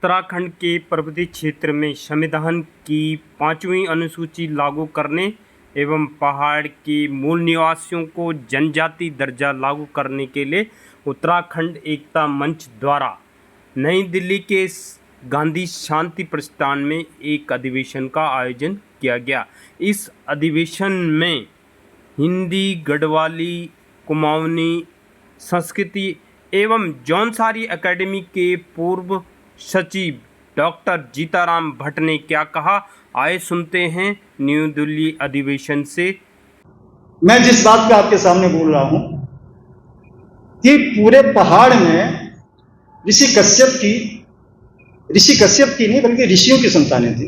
उत्तराखंड के पर्वतीय क्षेत्र में संविधान की 5वीं अनुसूची लागू करने एवं पहाड़ के मूल निवासियों को जनजाति दर्जा लागू करने के लिए उत्तराखंड एकता मंच द्वारा नई दिल्ली के गांधी शांति प्रतिष्ठान में एक अधिवेशन का आयोजन किया गया। इस अधिवेशन में हिंदी, गढ़वाली, कुमाऊनी, संस्कृति एवं जौनसारी एकेडमी के पूर्व सचिव डॉक्टर जीताराम भट्ट ने क्या कहा, आए सुनते हैं न्यू दिल्ली अधिवेशन से। मैं जिस बात पे आपके सामने बोल रहा हूं कि पूरे पहाड़ में ऋषि कश्यप की नहीं बल्कि ऋषियों की संतानें थी।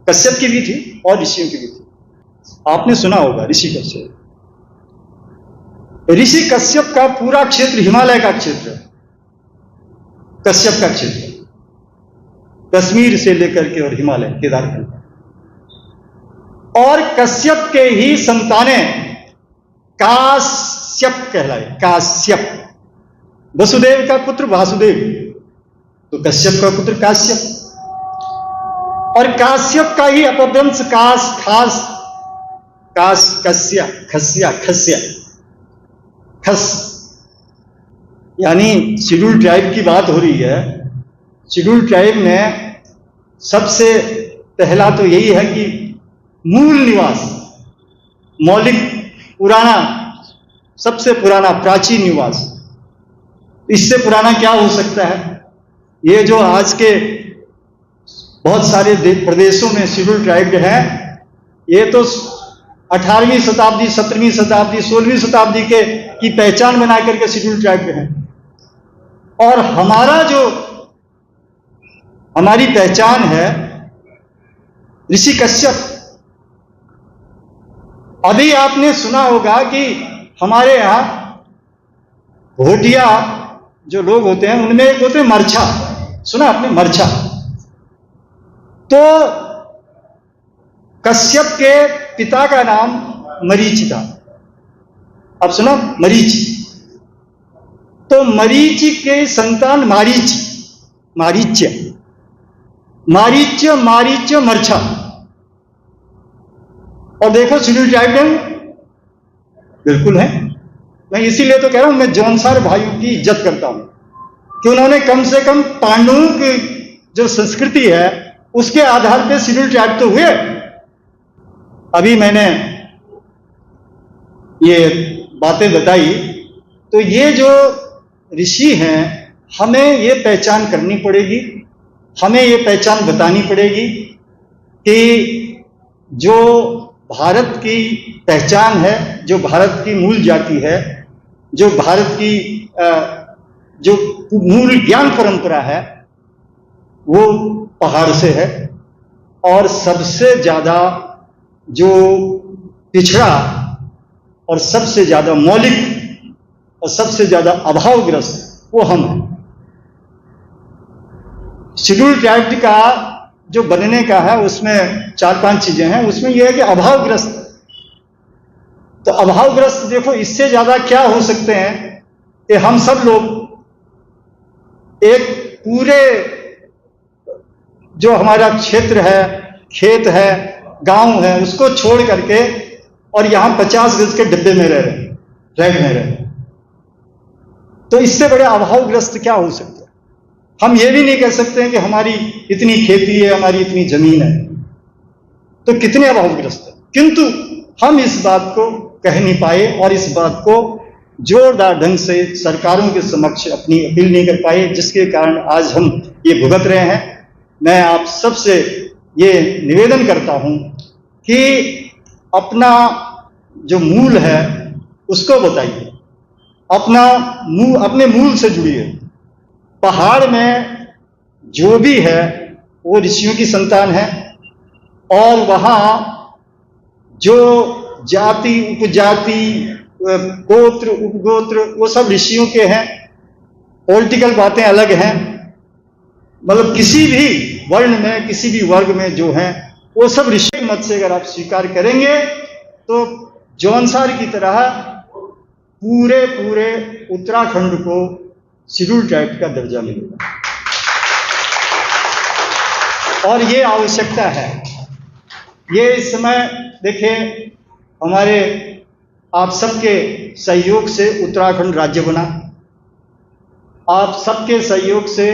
कश्यप की भी थी और ऋषियों की भी थी। आपने सुना होगा ऋषि कश्यप का पूरा क्षेत्र हिमालय का क्षेत्र, कश्यप का क्षेत्र कश्मीर से लेकर के और हिमालय केदारखंड, और कश्यप के ही संतानें काश्यप कहलाए। काश्यप, वसुदेव का पुत्र वासुदेव, तो कश्यप का पुत्र काश्यप, और काश्यप का ही अपभ्रंश खस, यानी शेड्यूल ट्राइब की बात हो रही है। शेड्यूल ट्राइब में सबसे पहला तो यही है कि मूल निवास, मौलिक, पुराना, सबसे पुराना प्राचीन निवास, इससे पुराना क्या हो सकता है। ये जो आज के बहुत सारे प्रदेशों में शेड्यूल ट्राइब हैं, ये तो 18वीं शताब्दी, 17वीं शताब्दी, 16वीं शताब्दी की पहचान बना करके शेड्यूल ट्राइब हैं। और हमारी पहचान है ऋषि कश्यप। अभी आपने सुना होगा कि हमारे यहां भोटिया जो लोग होते हैं उनमें एक होते हैं मरछा। सुना आपने मरछा? तो कश्यप के पिता का नाम मरीच था। अब सुना, मरीच। तो मरीच के संतान मारीच्य मरछा। और देखो शेड्यूल ट्राइब बिल्कुल है। मैं इसीलिए तो कह रहा हूं, मैं जौनसार भाइयों की इज्जत करता हूं कि उन्होंने कम से कम पांडवों की जो संस्कृति है उसके आधार पे शेड्यूल ट्राइब तो हुए। अभी मैंने ये बातें बताई, तो ये जो ऋषि हैं हमें ये पहचान करनी पड़ेगी, हमें ये पहचान बतानी पड़ेगी कि जो भारत की पहचान है, जो भारत की मूल जाति है, जो भारत की जो मूल ज्ञान परंपरा है वो पहाड़ से है। और सबसे ज्यादा जो पिछड़ा और सबसे ज्यादा मौलिक और सबसे ज्यादा अभावग्रस्त वो हम हैं। शेड्यूल ट्राइब का जो बनने का है उसमें 4-5 चीजें हैं। उसमें यह है कि अभावग्रस्त। तो अभावग्रस्त देखो, इससे ज्यादा क्या हो सकते हैं कि हम सब लोग एक पूरे जो हमारा क्षेत्र है, खेत है, गांव है, उसको छोड़ करके और यहां 50 गज के डिब्बे में रह रहे। तो इससे बड़े अभावग्रस्त क्या हो सकते हैं। हम ये भी नहीं कह सकते हैं कि हमारी इतनी खेती है, हमारी इतनी जमीन है, तो कितने अभावग्रस्त है। किंतु हम इस बात को कह नहीं पाए और इस बात को जोरदार ढंग से सरकारों के समक्ष अपनी अपील नहीं कर पाए, जिसके कारण आज हम ये भुगत रहे हैं। मैं आप सबसे ये निवेदन करता हूं कि अपना जो मूल है उसको बताइए, अपने मूल से जुड़िए। पहाड़ में जो भी है वो ऋषियों की संतान है, और वहां जो जाति, उपजाति, गोत्र, उपगोत्र वो सब ऋषियों के हैं। पॉलिटिकल बातें अलग हैं, मतलब किसी भी वर्ण में, किसी भी वर्ग में जो हैं वो सब ऋषि मत से अगर आप स्वीकार करेंगे तो जौनसार की तरह पूरे उत्तराखंड को शेड्यूल ट्राइब का दर्जा मिलेगा। और ये आवश्यकता है। ये इस समय देखिए हमारे आप सबके सहयोग से उत्तराखंड राज्य बना, आप सबके सहयोग से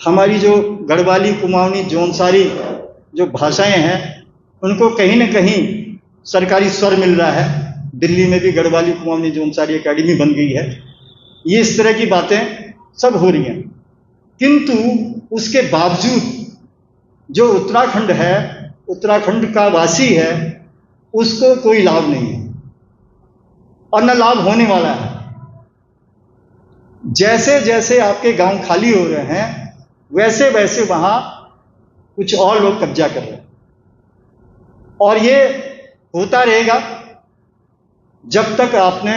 हमारी जो गढ़वाली, कुमाऊनी, जौनसारी जो भाषाएं हैं उनको कहीं न कहीं सरकारी स्वर मिल रहा है। दिल्ली में भी गढ़वाली, कुमाऊनी, जौनसारी एकेडमी बन गई है। ये इस तरह की बातें सब हो रही हैं, किंतु उसके बावजूद जो उत्तराखंड है, उत्तराखंड का वासी है, उसको कोई लाभ नहीं है और न लाभ होने वाला है। जैसे जैसे आपके गांव खाली हो रहे हैं वैसे वैसे वहां कुछ और लोग कब्जा कर रहे हैं और ये होता रहेगा जब तक आपने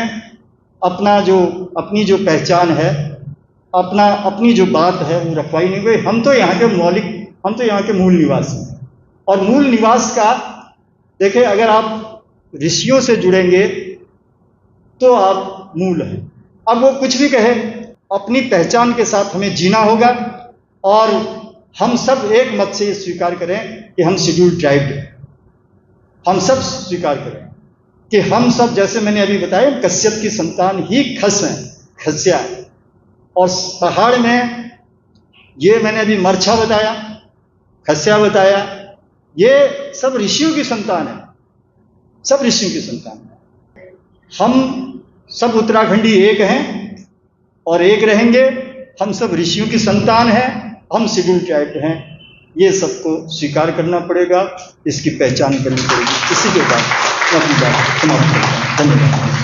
अपनी जो पहचान है, अपनी जो बात है वो रखवाई नहीं हुई। हम तो यहाँ के मूल निवासी हैं और मूल निवास का देखिए, अगर आप ऋषियों से जुड़ेंगे तो आप मूल हैं। अब वो कुछ भी कहे, अपनी पहचान के साथ हमें जीना होगा और हम सब एक मत से ये स्वीकार करें कि हम शेड्यूल्ड ट्राइब हैं। हम सब स्वीकार करें कि हम सब, जैसे मैंने अभी बताया, कश्यप की संतान ही खस्या है। और पहाड़ में ये मैंने अभी मरछा बताया, खस्या बताया, ये सब ऋषियों की संतान है, सब ऋषियों की संतान है। हम सब उत्तराखंडी एक हैं और एक रहेंगे। हम सब ऋषियों की संतान हैं, हम शेड्यूल्ड ट्राइब हैं। ये सबको स्वीकार करना पड़ेगा, इसकी पहचान करनी पड़ेगी। इसी के बाद मैं अपनी बात समाप्त करता हूँ। धन्यवाद।